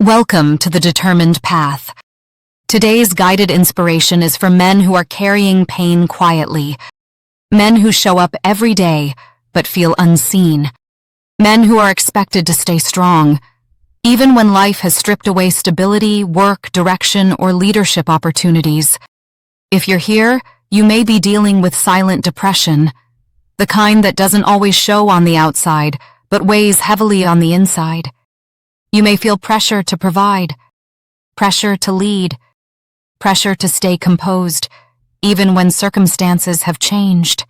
Welcome to the Determined Path. Today's guided inspiration is for men who are carrying pain quietly. Men who show up every day, but feel unseen. Men who are expected to stay strong, even when life has stripped away stability, work, direction, or leadership opportunities. If you're here, you may be dealing with silent depression, the kind that doesn't always show on the outside, but weighs heavily on the inside. You may feel pressure to provide, pressure to lead, pressure to stay composed, even when circumstances have changed.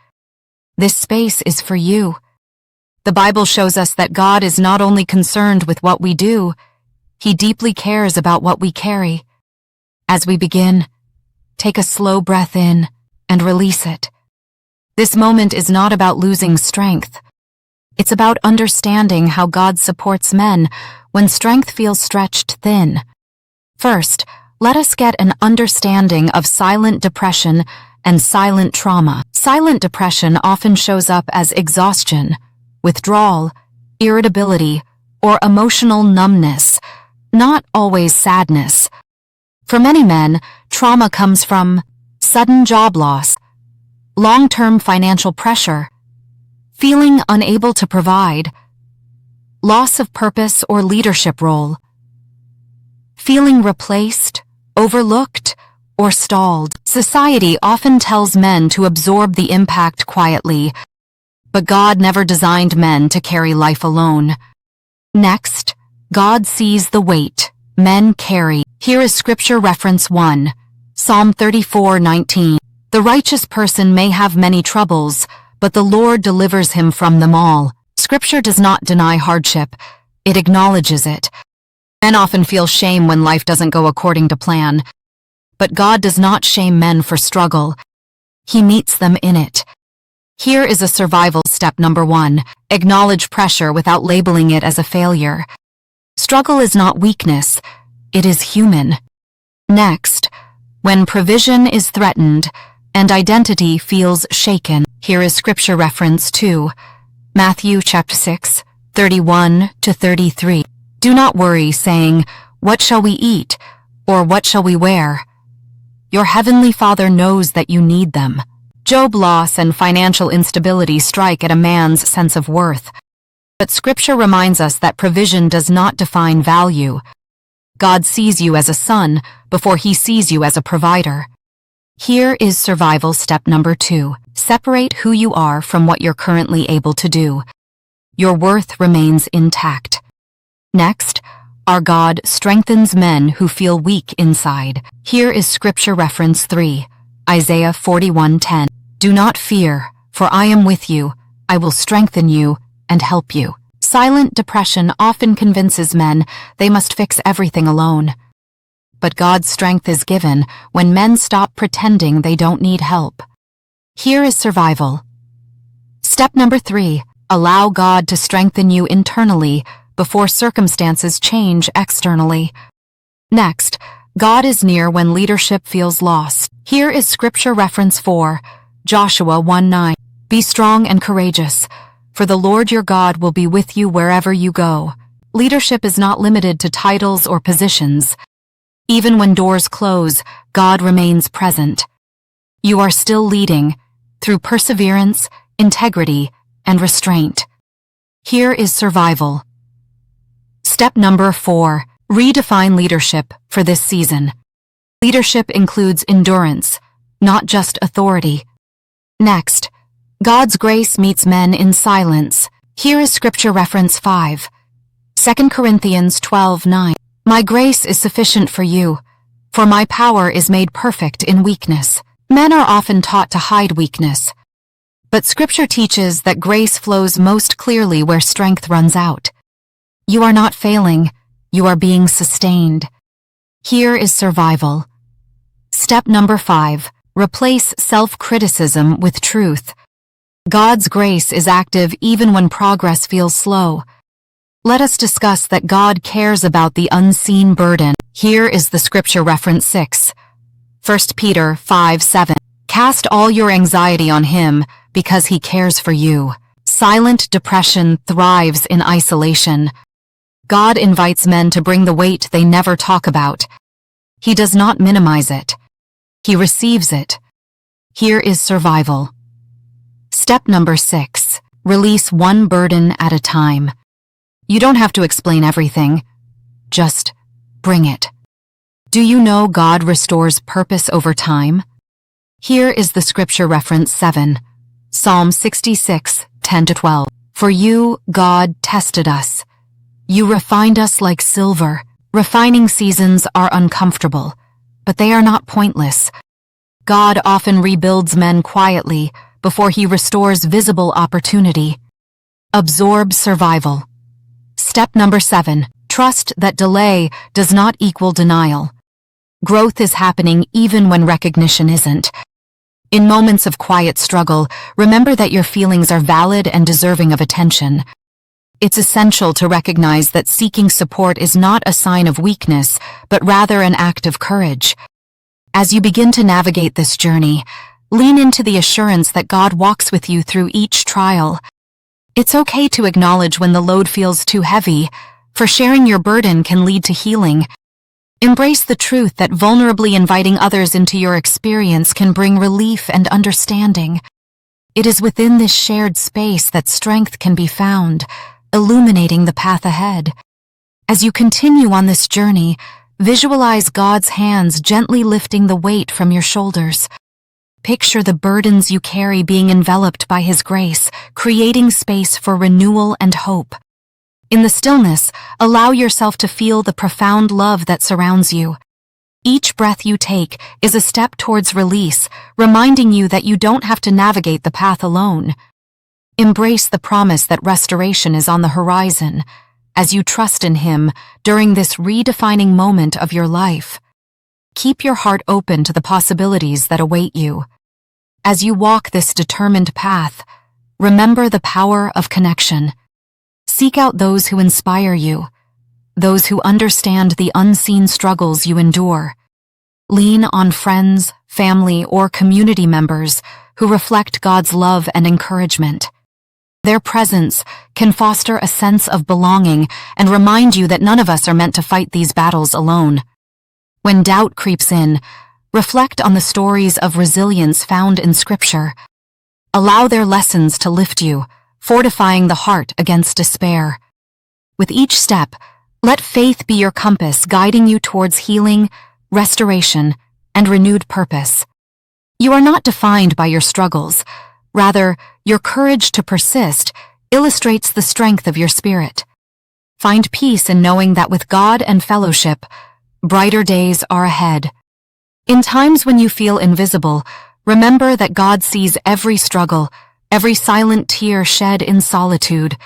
This space is for you. The Bible shows us that God is not only concerned with what we do, He deeply cares about what we carry. As we begin, take a slow breath in and release it. This moment is not about losing strength. It's about understanding how God supports men when strength feels stretched thin. First, let us get an understanding of silent depression and silent trauma. Silent depression often shows up as exhaustion, withdrawal, irritability, or emotional numbness, not always sadness. For many men, trauma comes from sudden job loss, long-term financial pressure, feeling unable to provide, loss of purpose or leadership role, feeling replaced, overlooked, or stalled. Society often tells men to absorb the impact quietly, but God never designed men to carry life alone. Next, God sees the weight men carry. Here is Scripture reference 1, Psalm 34:19. The righteous person may have many troubles, but the Lord delivers him from them all. Scripture does not deny hardship, it acknowledges it. Men often feel shame when life doesn't go according to plan, but God does not shame men for struggle. He meets them in it. Here is a survival step number 1. Acknowledge pressure without labeling it as a failure. Struggle is not weakness, it is human. Next, when provision is threatened and identity feels shaken, here is Scripture reference 2, Matthew chapter 6, 31-33. Do not worry, saying, "What shall we eat?" or "What shall we wear?" Your heavenly Father knows that you need them. Job loss and financial instability strike at a man's sense of worth. But Scripture reminds us that provision does not define value. God sees you as a son before He sees you as a provider. Here is survival step number 2. Separate who you are from what you're currently able to do. Your worth remains intact. Next, our God strengthens men who feel weak inside. Here is Scripture reference 3, Isaiah 41:10. Do not fear, for I am with you. I will strengthen you and help you. Silent depression often convinces men they must fix everything alone. But God's strength is given when men stop pretending they don't need help. Here is survival. Step number 3. Allow God to strengthen you internally before circumstances change externally. Next, God is near when leadership feels lost. Here is Scripture reference 4, Joshua 1:9. Be strong and courageous, for the Lord your God will be with you wherever you go. Leadership is not limited to titles or positions. Even when doors close, God remains present. You are still leading through perseverance, integrity, and restraint. Here is survival. Step number 4. Redefine leadership for this season. Leadership includes endurance, not just authority. Next, God's grace meets men in silence. Here is Scripture reference 5, 2 Corinthians 12:9. My grace is sufficient for you, for my power is made perfect in weakness. Men are often taught to hide weakness, but Scripture teaches that grace flows most clearly where strength runs out. You are not failing, you are being sustained. Here is survival. Step number 5. Replace self-criticism with truth. God's grace is active even when progress feels slow. Let us discuss that God cares about the unseen burden. Here is the Scripture reference 6, 1 Peter 5:7. Cast all your anxiety on Him because He cares for you. Silent depression thrives in isolation. God invites men to bring the weight they never talk about. He does not minimize it. He receives it. Here is survival. Step number 6. Release one burden at a time. You don't have to explain everything. Just bring it. Do you know God restores purpose over time? Here is the scripture reference 7. Psalm 66, 10-12. For you, God, tested us. You refined us like silver. Refining seasons are uncomfortable, but they are not pointless. God often rebuilds men quietly before he restores visible opportunity. Absorb survival. Step number 7. Trust that delay does not equal denial. Growth is happening even when recognition isn't. In moments of quiet struggle, remember that your feelings are valid and deserving of attention. It's essential to recognize that seeking support is not a sign of weakness, but rather an act of courage. As you begin to navigate this journey, lean into the assurance that God walks with you through each trial. It's okay to acknowledge when the load feels too heavy, for sharing your burden can lead to healing. Embrace the truth that vulnerably inviting others into your experience can bring relief and understanding. It is within this shared space that strength can be found, illuminating the path ahead. As you continue on this journey, visualize God's hands gently lifting the weight from your shoulders. Picture the burdens you carry being enveloped by His grace, creating space for renewal and hope. In the stillness, allow yourself to feel the profound love that surrounds you. Each breath you take is a step towards release, reminding you that you don't have to navigate the path alone. Embrace the promise that restoration is on the horizon, as you trust in Him during this redefining moment of your life. Keep your heart open to the possibilities that await you. As you walk this determined path, remember the power of connection. Seek out those who inspire you, those who understand the unseen struggles you endure. Lean on friends, family, or community members who reflect God's love and encouragement. Their presence can foster a sense of belonging and remind you that none of us are meant to fight these battles alone. When doubt creeps in, reflect on the stories of resilience found in Scripture. Allow their lessons to lift you, fortifying the heart against despair. With each step, let faith be your compass, guiding you towards healing, restoration, and renewed purpose. You are not defined by your struggles. Rather, your courage to persist illustrates the strength of your spirit. Find peace in knowing that with God and fellowship, brighter days are ahead. In times when you feel invisible, remember that God sees every struggle, every silent tear shed in solitude.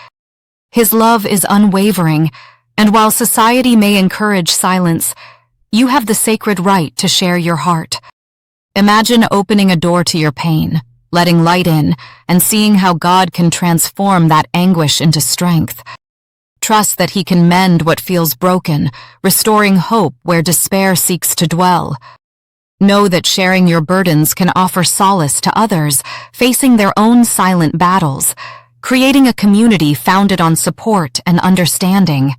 His love is unwavering, and while society may encourage silence, you have the sacred right to share your heart. Imagine opening a door to your pain, letting light in, and seeing how God can transform that anguish into strength. Trust that He can mend what feels broken, restoring hope where despair seeks to dwell. Know that sharing your burdens can offer solace to others facing their own silent battles, creating a community founded on support and understanding.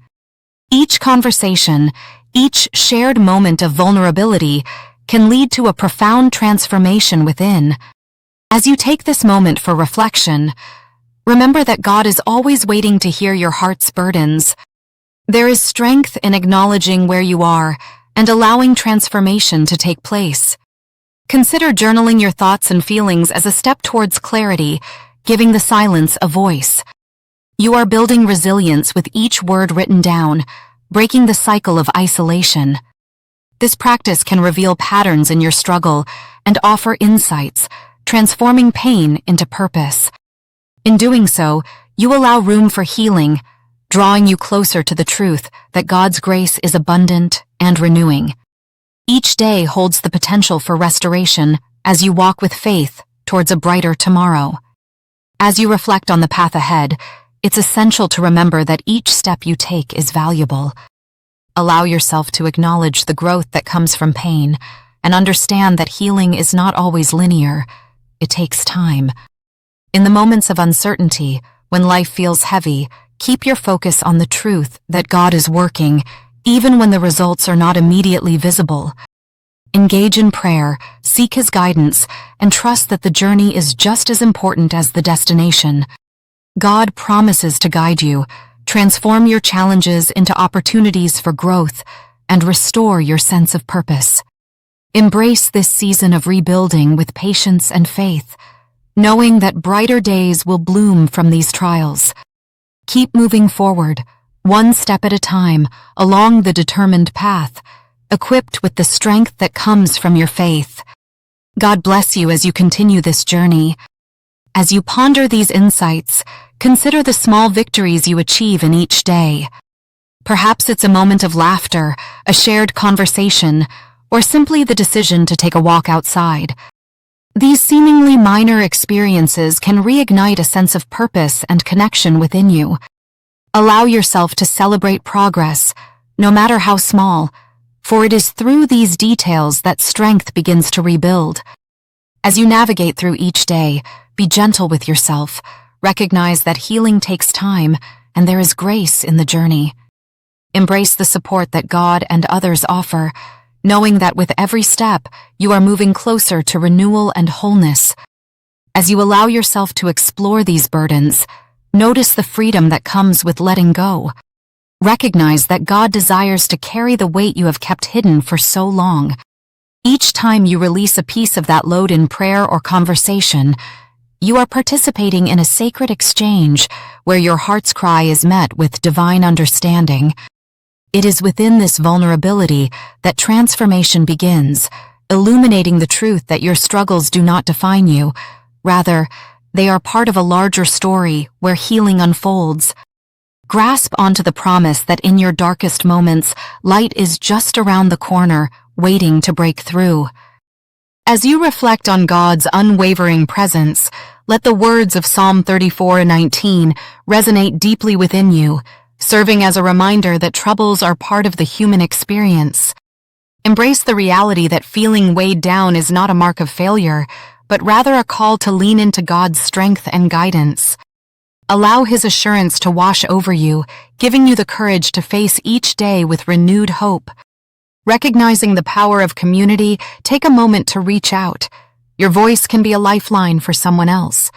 Each conversation, each shared moment of vulnerability can lead to a profound transformation within. As you take this moment for reflection, remember that God is always waiting to hear your heart's burdens. There is strength in acknowledging where you are and allowing transformation to take place. Consider journaling your thoughts and feelings as a step towards clarity, giving the silence a voice. You are building resilience with each word written down, breaking the cycle of isolation. This practice can reveal patterns in your struggle and offer insights, transforming pain into purpose. In doing so, you allow room for healing, drawing you closer to the truth that God's grace is abundant and renewing. Each day holds the potential for restoration as you walk with faith towards a brighter tomorrow. As you reflect on the path ahead, it's essential to remember that each step you take is valuable. Allow yourself to acknowledge the growth that comes from pain and understand that healing is not always linear. It takes time. In the moments of uncertainty, when life feels heavy, keep your focus on the truth that God is working, even when the results are not immediately visible. Engage in prayer, seek His guidance, and trust that the journey is just as important as the destination. God promises to guide you, transform your challenges into opportunities for growth, and restore your sense of purpose. Embrace this season of rebuilding with patience and faith, knowing that brighter days will bloom from these trials. Keep moving forward, one step at a time, along the determined path, equipped with the strength that comes from your faith. God bless you as you continue this journey. As you ponder these insights, consider the small victories you achieve in each day. Perhaps it's a moment of laughter, a shared conversation, or simply the decision to take a walk outside. These seemingly minor experiences can reignite a sense of purpose and connection within you. Allow yourself to celebrate progress, no matter how small, for it is through these details that strength begins to rebuild. As you navigate through each day, be gentle with yourself. Recognize that healing takes time, and there is grace in the journey. Embrace the support that God and others offer, knowing that with every step, you are moving closer to renewal and wholeness. As you allow yourself to explore these burdens, notice the freedom that comes with letting go. Recognize that God desires to carry the weight you have kept hidden for so long. Each time you release a piece of that load in prayer or conversation, you are participating in a sacred exchange where your heart's cry is met with divine understanding. It is within this vulnerability that transformation begins, illuminating the truth that your struggles do not define you. Rather, they are part of a larger story where healing unfolds. Grasp onto the promise that in your darkest moments, light is just around the corner, waiting to break through. As you reflect on God's unwavering presence, let the words of Psalm 34:19 resonate deeply within you, serving as a reminder that troubles are part of the human experience. Embrace the reality that feeling weighed down is not a mark of failure, but rather a call to lean into God's strength and guidance. Allow His assurance to wash over you, giving you the courage to face each day with renewed hope. Recognizing the power of community, take a moment to reach out. Your voice can be a lifeline for someone else.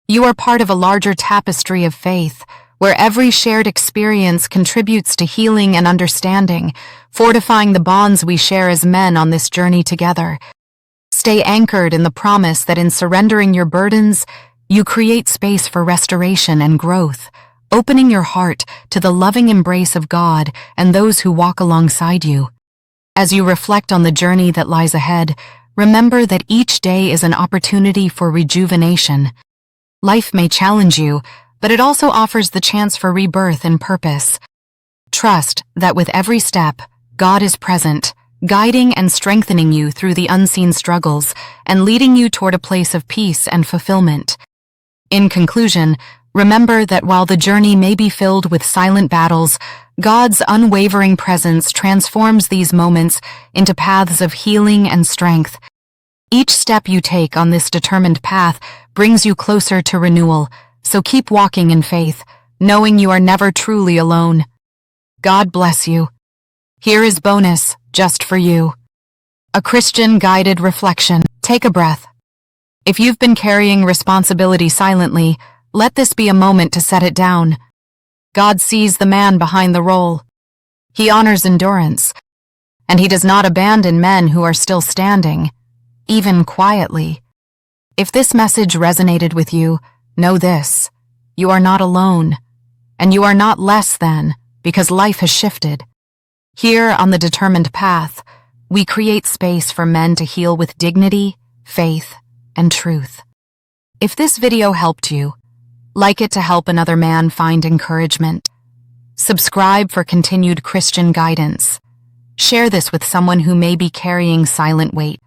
You are part of a larger tapestry of faith, where every shared experience contributes to healing and understanding, fortifying the bonds we share as men on this journey together. Stay anchored in the promise that in surrendering your burdens, you create space for restoration and growth, opening your heart to the loving embrace of God and those who walk alongside you. As you reflect on the journey that lies ahead, remember that each day is an opportunity for rejuvenation. Life may challenge you, but it also offers the chance for rebirth and purpose. Trust that with every step, God is present, guiding and strengthening you through the unseen struggles and leading you toward a place of peace and fulfillment. In conclusion, remember that while the journey may be filled with silent battles, God's unwavering presence transforms these moments into paths of healing and strength. Each step you take on this determined path brings you closer to renewal, so keep walking in faith, knowing you are never truly alone. God bless you. Here is bonus, just for you. A Christian-guided reflection. Take a breath. If you've been carrying responsibility silently, let this be a moment to set it down. God sees the man behind the role. He honors endurance, and He does not abandon men who are still standing, even quietly. If this message resonated with you, know this: you are not alone, and you are not less than, because life has shifted. Here on the Determined Path, we create space for men to heal with dignity, faith, and truth. If this video helped you, like it to help another man find encouragement. Subscribe for continued Christian guidance. Share this with someone who may be carrying silent weight.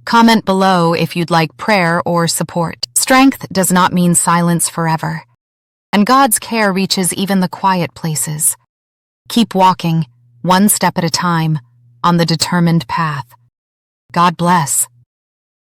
Comment below if you'd like prayer or support. Strength does not mean silence forever, and God's care reaches even the quiet places. Keep walking, one step at a time, on the determined path. God bless.